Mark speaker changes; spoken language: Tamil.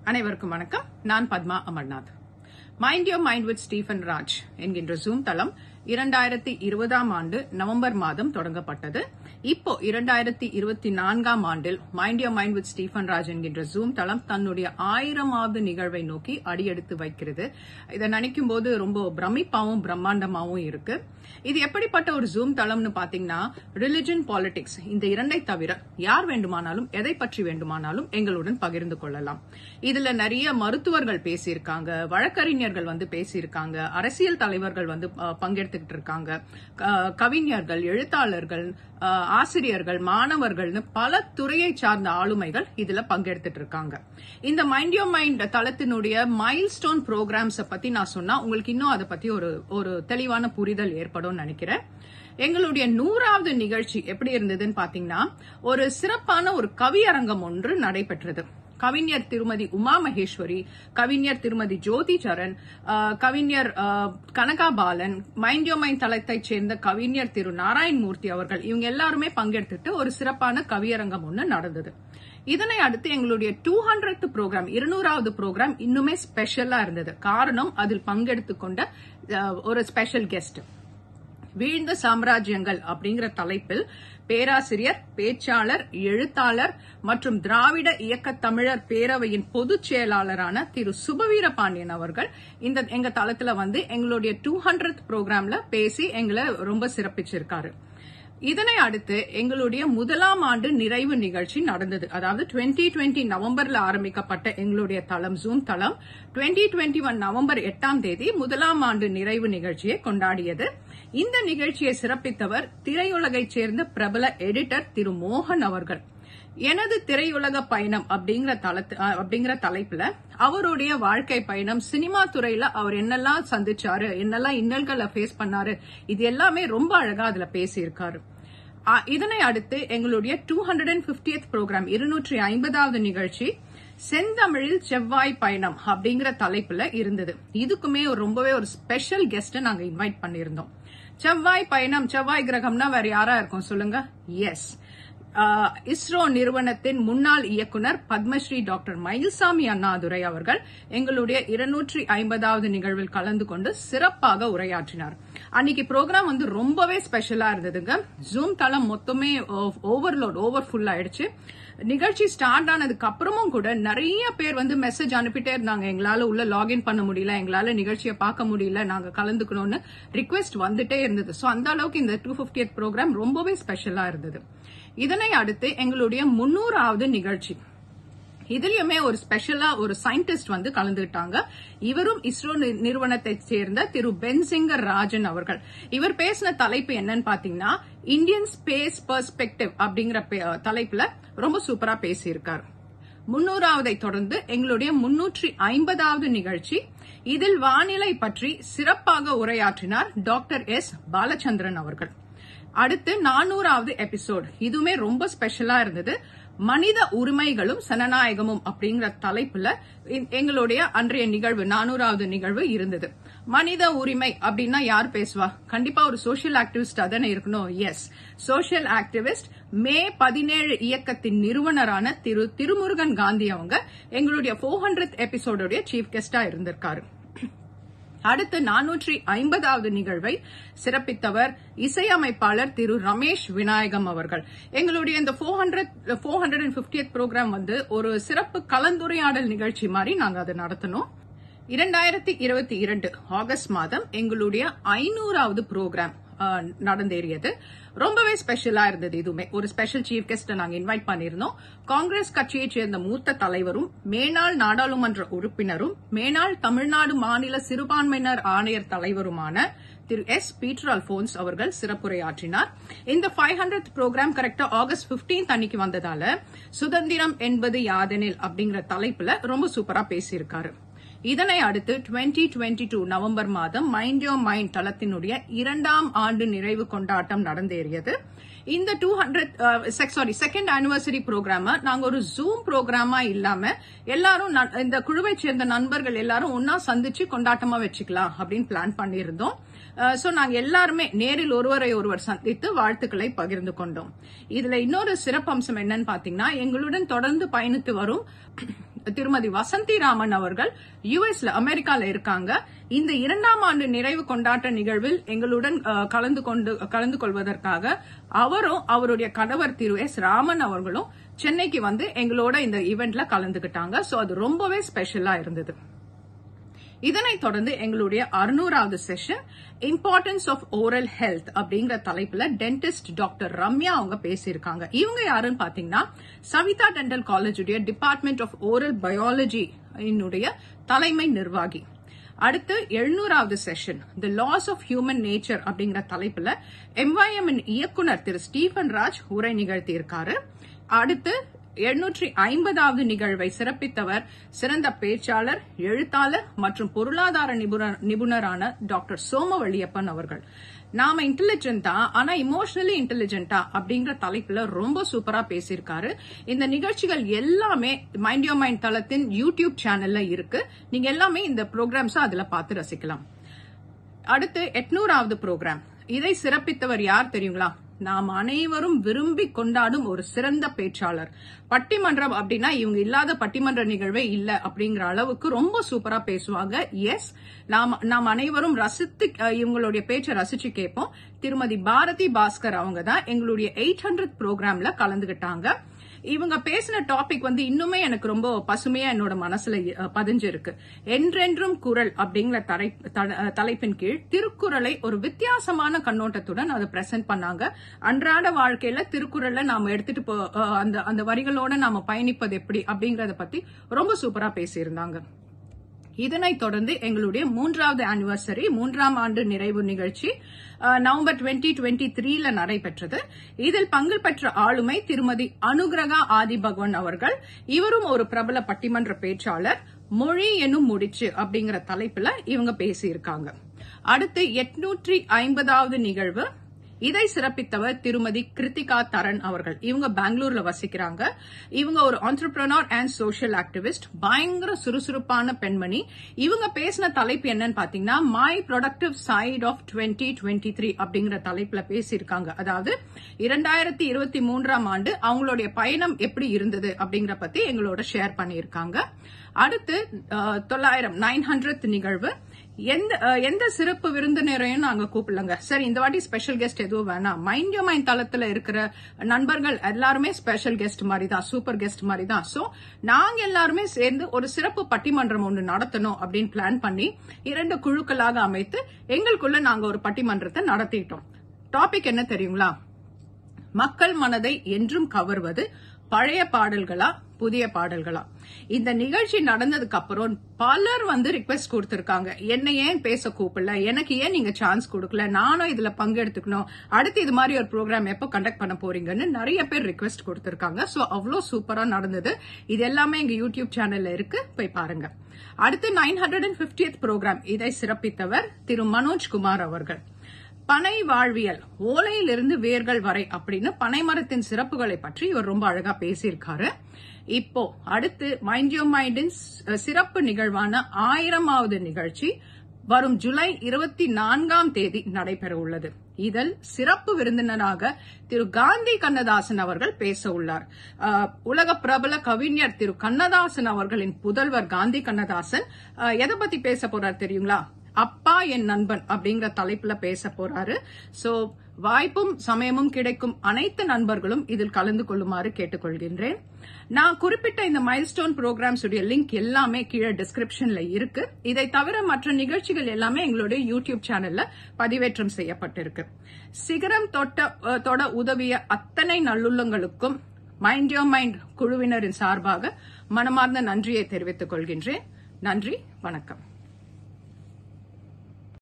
Speaker 1: அனைவருக்கும் வணக்கம். நான் Padma Amarnath. Mind your mind with Stephen Raj என்கின்ற ஜூம் தளம் 2020 ஆண்டு நவம்பர் மாதம் தொடங்கப்பட்டது. இப்போ 2024 ஆண்டில் mind your mind with Stephen Raj என்கின்ற ஜூம் தளம் தன்னுடைய 1000வது நிகழ்வை நோக்கி அடியெடுத்து வைக்கிறது. இதை நினைக்கும் போது ரொம்ப பிரமிப்பாவும் பிரம்மாண்டமாவும் இருக்கு. இது எப்படிப்பட்ட ஒரு ஜூம் தளம்னு பாத்தீங்கன்னா, ரிலிஜன், பாலிடிக்ஸ் இந்த இரண்டை தவிர யார் வேண்டுமானாலும் எதை பற்றி வேண்டுமானாலும் எங்களுடன் பகிர்ந்து கொள்ளலாம். இதுல நிறைய மருத்துவர்கள் பேசியிருக்காங்க, வழக்கறிஞர்கள் பேசியிருக்காங்க, அரசியல் தலைவர்கள் பங்கெடுத்துக்கிட்டு இருக்காங்க, கவிஞர்கள், எழுத்தாளர்கள், ஆசிரியர்கள், மாணவர்கள்னு பல துறையை சார்ந்த ஆளுமைகள் இதுல பங்கெடுத்துட்டு இருக்காங்க. இந்த மைண்ட் யோர் மைண்ட் தளத்தினுடைய மைல்ஸ்டோன் ப்ரோக்ராம்ஸ் பத்தி நான் சொன்னா உங்களுக்கு இன்னும் அதை பத்தி ஒரு தெளிவான புரிதல் ஏற்படும் நினைக்கிறேன். எங்களுடைய 100வது நிகழ்ச்சி எப்படி இருந்ததுன்னு பாத்தீங்கன்னா, ஒரு சிறப்பான ஒரு கவியரங்கம் ஒன்று நடைபெற்றது. கவிஞர் திருமதி உமா மகேஸ்வரி, கவிஞர் திருமதி ஜோதி சரண், கவிஞர் Kanaga Balan, mind your mind தளத்தைச் சேர்ந்த கவிஞர் திரு நாராயணமூர்த்தி அவர்கள், இவங்க எல்லாருமே பங்கெடுத்துட்டு ஒரு சிறப்பான கவியரங்கம் ஒன்று நடந்தது. இதனை அடுத்து எங்களுடைய 200th ப்ரோக்ராம், 200வது ப்ரோக்ராம் இன்னுமே ஸ்பெஷலா இருந்தது. காரணம், அதில் பங்கெடுத்துக் கொண்ட ஒரு ஸ்பெஷல் கெஸ்ட். வீழ்ந்த சாம்ராஜ்யங்கள் அப்படிங்கிற தலைப்பில் பேராசிரியர், பேச்சாளர், எழுத்தாளர் மற்றும் திராவிட இயக்க தமிழர் பேரவையின் பொதுச் செயலாளரான திரு சுபவீர பாண்டியன் அவர்கள் எங்க தளத்துல எங்களுடைய 200th ப்ரோக்ராம்ல பேசி எங்களை ரொம்ப சிறப்பிச்சிருக்காரு. இதனை அடுத்து எங்களுடைய 1ஆம் ஆண்டு நிறைவு நிகழ்ச்சி நடந்தது. அதாவது 2020 நவம்பர்ல ஆரம்பிக்கப்பட்ட எங்களுடைய தளம், ஜூம் தளம் 2021 நவம்பர் 8ஆம் தேதி 1ஆம் ஆண்டு நிறைவு நிகழ்ச்சியை கொண்டாடியது. இந்த நிகழ்ச்சியை சிறப்பித்தவர் திரையுலகைச் சேர்ந்த பிரபல எடிட்டர் திரு மோகன் அவர்கள். எனது திரையுலக பயணம் அப்படிங்கிற தலைப்புல அவருடைய வாழ்க்கை பயணம், சினிமா துறையில அவர் என்னெல்லாம் சந்திச்சாரு, என்னெல்லாம் இன்னல்களை ஃபேஸ் பண்ணாரு, இது எல்லாமே ரொம்ப அழகா அதுல பேசியிருக்காரு. இதனை அடுத்து எங்களுடைய 250th ப்ரோக்ராம், 250வது நிகழ்ச்சி செந்தமிழில் செவ்வாய் பயணம் அப்படிங்கிற தலைப்புல இருந்தது. இதுக்குமே ரொம்பவே ஒரு ஸ்பெஷல் கெஸ்ட் நாங்க இன்வைட் பண்ணியிருந்தோம். செவ்வாய் பயணம், செவ்வாய் கிரகம்னா வேற யாரா இருக்கும் சொல்லுங்க? எஸ், இஸ்ரோ நிறுவனத்தின் முன்னாள் இயக்குனர் பத்மஸ்ரீ டாக்டர் மயில்சாமி அண்ணாதுரை அவர்கள் எங்களுடைய 250வது நிகழ்வில் கலந்து கொண்டு சிறப்பாக உரையாற்றினார். அன்னைக்கு ப்ரோக்ராம் ரொம்பவே ஸ்பெஷலா இருந்ததுங்க. ஜூம் தளம் மொத்தமே ஓவர்ஃபுல் ஆயிடுச்சு. நிகழ்ச்சி ஸ்டார்ட் ஆனதுக்கு அப்புறமும் கூட நிறைய பேர் மெசேஜ் அனுப்பிட்டே இருந்தாங்க. எங்களால உள்ள லாகின் பண்ண முடியல, எங்களால நிகழ்ச்சியை பார்க்க முடியல, நாங்க கலந்துக்கணும்னு ரிக்வெஸ்ட் வந்துட்டே இருந்தது. சோ அந்த அளவுக்கு இந்த 250th ப்ரோக்ராம் ரொம்பவே ஸ்பெஷலா இருந்தது. இதனை அடுத்து எங்களுடைய 300வது நிகழ்ச்சி, இதுலயுமே ஒரு ஸ்பெஷலா ஒரு சயின்டிஸ்ட் கலந்துட்டாங்க. இவரும் இஸ்ரோ நிறுவனத்தை சேர்ந்த திரு பென்சிங்கர் ராஜன் அவர்கள். இவர் பேசின தலைப்பு என்னன்னு பாத்தீங்கன்னா, இந்தியன் ஸ்பேஸ் பெர்ஸ்பெக்டிவ் அப்படிங்கிற தலைப்புல ரொம்ப சூப்பரா பேசியிருக்காரு. 300வதை தொடர்ந்து எங்களுடைய 350வது நிகழ்ச்சி, இதில் வானிலை பற்றி சிறப்பாக உரையாற்றினார் டாக்டர் எஸ் பாலச்சந்திரன் அவர்கள். அடுத்து 400வது எபிசோட், இதுவுமே ரொம்ப ஸ்பெஷலா இருந்தது. மனித உரிமைகளும் சனநாயகமும் அப்படிங்கிற தலைப்புல எங்களுடைய அன்றைய நிகழ்வு, 400வது நிகழ்வு இருந்தது. மனித உரிமை அப்படின்னா யார் பேசுவா? கண்டிப்பா ஒரு சோசியல் ஆக்டிவிஸ்ட் தானே இருக்கணும். எஸ், சோசியல் ஆக்டிவிஸ்ட், மே 17 இயக்கத்தின் நிறுவனரான திரு திருமுருகன் காந்தி அவங்க எங்களுடைய 400th எபிசோடுடைய சீஃப் கெஸ்டா இருந்திருக்காரு. அடுத்து 450வது நிகழ்வை சிறப்பித்தவர் இசையமைப்பாளர் திரு ரமேஷ் விநாயகம் அவர்கள். எங்களுடைய இந்த 450th ப்ரோக்ராம் ஒரு சிறப்பு கலந்துரையாடல் நிகழ்ச்சி மாதிரி நாங்க அதை நடத்தணும். 2022 ஆகஸ்ட் மாதம் எங்களுடைய 500வது ப்ரோக்ராம் நடந்தேறியது. ரொம்பவே ஸ்பெஷலா இருந்தது. இதுவுமே ஒரு ஸ்பெஷல் சீஃப் கெஸ்ட் நாங்க இன்வைட் பண்ணிருந்தோம். காங்கிரஸ் கட்சியைச் சேர்ந்த மூத்த தலைவரும், மேனாள் நாடாளுமன்ற உறுப்பினரும், மேனாள் தமிழ்நாடு மாநில சிறுபான்மையினர் ஆணையர் தலைவருமான திரு எஸ் பீட்டர் அல்போன்ஸ் அவர்கள் சிறப்புரையாற்றினார். இந்த 500th ப்ரோக்ராம் கரெக்டா ஆகஸ்ட் 15 அன்னைக்கு வந்ததால, சுதந்திரம் என்பது யாதெனில் அப்படிங்கிற தலைப்புல ரொம்ப சூப்பரா பேசியிருக்காரு. இதனை அடுத்து 2022 நவம்பர் மாதம் மைண்ட் யோர் மைண்ட் தளத்தினுடைய 2ஆம் ஆண்டு நிறைவு கொண்டாட்டம் நடந்தேறியது. இந்த 200th ஆனிவர்சரி ப்ரோக்ராம நாங்க ஒரு ஜூம் ப்ரோக்ராமா இல்லாம எல்லாரும் இந்த குழுவை சேர்ந்த நண்பர்கள் எல்லாரும் ஒன்னா சந்திச்சு கொண்டாட்டமா வச்சுக்கலாம் அப்படின்னு பிளான் பண்ணியிருந்தோம். சோ நாங்க எல்லாருமே நேரில் ஒருவரை ஒருவர் சந்தித்து வாழ்த்துக்களை பகிர்ந்து கொண்டோம். இதுல இன்னொரு சிறப்பம்சம் என்னன்னு பாத்தீங்கன்னா, எங்களுடன் தொடர்ந்து பயணித்து வரும் திருமதி வசந்தி ராமன் அவர்கள் யுஎஸ்ல அமெரிக்கால இருக்காங்க. இந்த 2ஆம் ஆண்டு நிறைவு கொண்டாட்ட நிகழ்வில் எங்களுடன் கலந்து கொள்வதற்காக அவரும் அவருடைய கணவர் திரு எஸ் ராமன் அவர்களும் சென்னைக்கு வந்து எங்களோட இந்த ஈவென்ட்ல கலந்துகிட்டாங்க. சோ அது ரொம்பவே ஸ்பெஷலா இருந்தது. இதனைத் தொடர்ந்து எங்களுடைய 600வது session importance of oral health அப்படிங்கிற தலைப்புல டென்டிஸ்ட் டாக்டர் ரம்யா அவங்க பேசியிருக்காங்க. இவங்க யாருன்னு பாத்தீங்கன்னா சவிதா டென்டல் காலேஜ் உடைய டிபார்ட்மெண்ட் ஆஃப் ஓரல் பயாலஜி தலைமை நிர்வாகி. அடுத்து 700வது session the laws of human nature அப்படிங்கிற தலைப்புல MYM இயக்குனர் திரு ஸ்டீஃபன் ராஜ் உரை நிகழ்த்தி இருக்காரு. அடுத்து 850வது நிகழ்வை சிறப்பித்தவர் சிறந்த பேச்சாளர், எழுத்தாளர் மற்றும் பொருளாதார நிபுணரான டாக்டர் சோமவள்ளியப்பன் அவர்கள். நாம இன்டெலிஜென்டா ஆனா இமோஷனலி இன்டெலிஜென்டா அப்படிங்கிற தலைப்புல ரொம்ப சூப்பரா பேசியிருக்காரு. இந்த நிகழ்ச்சிகள் எல்லாமே மைண்ட் யோர் மைண்ட் தளத்தின் யூடியூப் சேனல்ல இருக்கு. நீங்க எல்லாமே இந்த ப்ரோக்ராம்ஸ் அதுல பார்த்து ரசிக்கலாம். அடுத்து 800வது ப்ரோக்ராம். இதை சிறப்பித்தவர் யார் தெரியுங்களா? நாம் அனைவரும் விரும்பி கொண்டாடும் ஒரு சிறந்த பேச்சாளர். பட்டிமன்றம் அப்படின்னா இவங்க இல்லாத பட்டிமன்ற நிகழ்வே இல்ல அப்படிங்கிற அளவுக்கு ரொம்ப சூப்பரா பேசுவாங்க. எஸ், நாம் அனைவரும் ரசித்து இவங்களுடைய பேச்சை ரசிச்சு கேட்போம். திருமதி பாரதி பாஸ்கர் அவங்க தான் எங்களுடைய 800th ப்ரோக்ராம்ல கலந்துகிட்டாங்க. இவங்க பேசின டாபிக் வந்து இன்னுமே எனக்கு ரொம்ப பசுமையா என்னோட மனசுல பதிஞ்சிருக்கு. என்றென்றும் குரல் அப்படிங்கிற தலைப்பின் கீழ் திருக்குறளை ஒரு வித்தியாசமான கண்ணோட்டத்துடன் அதை பிரசன்ட் பண்ணாங்க. அன்றாட வாழ்க்கையில திருக்குறளை நாம எடுத்துட்டு அந்த வரிகளோட நாம பயணிப்பது எப்படி அப்படிங்கறத பத்தி ரொம்ப சூப்பரா பேசியிருந்தாங்க. இதனைத் தொடர்ந்து எங்களுடைய 3வது ஆனிவர்சரி 3ஆம் ஆண்டு நிறைவு நிகழ்ச்சி நவம்பர் 2023ல நடைபெற்றது. இதில் பங்கு பெற்ற ஆளுமை திருமதி அனுகிரகா ஆதி பகவான் அவர்கள். இவரும் ஒரு பிரபல பட்டிமன்ற பேச்சாளர். மொழி எனும் முடிச்சு அப்படிங்கிற தலைப்புல இவங்க பேசியிருக்காங்க. அடுத்து 850வது நிகழ்வு. இதை சிறப்பித்தவர் திருமதி கிருத்திகா தரன் அவர்கள். இவங்க பெங்களூர்ல வசிக்கிறாங்க. இவங்க ஒரு ஆண்டர்பிரனர் அண்ட் சோஷியல் ஆக்டிவிஸ்ட். பயங்கர சுறுசுறுப்பான பெண்மணி. இவங்க பேசின தலைப்பு என்னன்னு பாத்தீங்கன்னா மை ப்ரொடக்டிவ் சைட் ஆஃப் 2023 அப்படிங்கிற தலைப்புல பேசியிருக்காங்க. அதாவது 2023ஆம் ஆண்டு அவங்களுடைய பயணம் எப்படி இருந்தது அப்படிங்கிற பத்தி எங்களோட ஷேர் பண்ணியிருக்காங்க. அடுத்து 900th நிகழ்வு. எந்த சிறப்பு விருந்தினரையும் நாங்க கூப்பிடலங்க. சரி, இந்த வாட்டி ஸ்பெஷல் கெஸ்ட் எதுவும் வேணாம். மைண்ட் யோர் மைண்ட் தளத்துல இருக்கிற நண்பர்கள் எல்லாருமே ஸ்பெஷல் கெஸ்ட் மாதிரி தான், சூப்பர் கெஸ்ட் மாதிரி தான். சோ நாங்க எல்லாருமே சேர்ந்து ஒரு சிறப்பு பட்டிமன்றம் ஒன்று நடத்தணும் அப்படின்னு பிளான் பண்ணி 2 குழுக்களாக அமைத்து எங்களுக்குள்ள நாங்க ஒரு பட்டிமன்றத்தை நடத்திட்டோம். டாபிக் என்ன தெரியுங்களா? மக்கள் மனதை என்றும் கவர்வது பழைய பாடல்களா புதிய பாடல்களா? இந்த நிகழ்ச்சி நடந்ததுக்கு அப்புறம் பலர் வந்து ரிக்வெஸ்ட் கொடுத்திருக்காங்க. என்ன ஏன் பேச கூப்பிடல, எனக்கு ஏன் நீங்க சான்ஸ் கொடுக்கல, நானும் இதுல பங்கெடுத்துக்கணும், அடுத்து இது மாதிரி ஒரு ப்ரோக்ராம் எப்போ கண்டக்ட் பண்ண போறீங்கன்னு நிறைய பேர் ரிக்வெஸ்ட் கொடுத்திருக்காங்க. சோ அவ்வளோ சூப்பரா நடந்தது. இது எல்லாமே எங்க யூடியூப் சேனல்ல இருக்கு, போய் பாருங்க. அடுத்து 950th ப்ரோக்ராம். இதை சிறப்பித்தவர் திரு மனோஜ்குமார் அவர்கள். பனை வாழ்வியல், ஓலையிலிருந்து வேர்கள் வரை அப்படின்னு பனை மரத்தின் சிறப்புகளை பற்றி இவர் ரொம்ப அழகா பேசியிருக்காரு. இப்போ அடுத்து மைண்ட் யோர் மைண்டின் சிறப்பு நிகழ்வான 1000வது நிகழ்ச்சி வரும் ஜூலை 24ஆம் தேதி நடைபெற உள்ளது. இதில் சிறப்பு விருந்தினராக திரு காந்தி கண்ணதாசன் அவர்கள் பேச உள்ளார். உலக பிரபல கவிஞர் திரு கண்ணதாசன் அவர்களின் புதல்வர் காந்தி கண்ணதாசன் எதை பத்தி பேச போறார் தெரியுங்களா? அப்பா என் நண்பன் அப்படிங்கிற தலைப்புல பேச போறாரு. சோ வாய்ப்பும் சமயமும் கிடைக்கும் அனைத்து நண்பர்களும் இதில் கலந்து கொள்ளுமாறு கேட்டுக்கொள்கின்றேன். நான் குறிப்பிட்ட இந்த மைல்ஸ்டோன் ப்ரோக்ராம்ஸ் உடைய லிங்க் எல்லாமே கீழே டிஸ்கிரிப்ஷன்ல இருக்கு. இதை தவிர மற்ற நிகழ்ச்சிகள் எல்லாமே எங்களுடைய யூடியூப் சேனல்ல பதிவேற்றம் செய்யப்பட்டிருக்கு. சிகரம் தொட உதவிய அத்தனை நல்லுள்ளங்களுக்கும் மைண்ட் யோர் மைண்ட் குழுவினரின் சார்பாக மனமார்ந்த நன்றியை தெரிவித்துக் கொள்கின்றேன். நன்றி, வணக்கம்.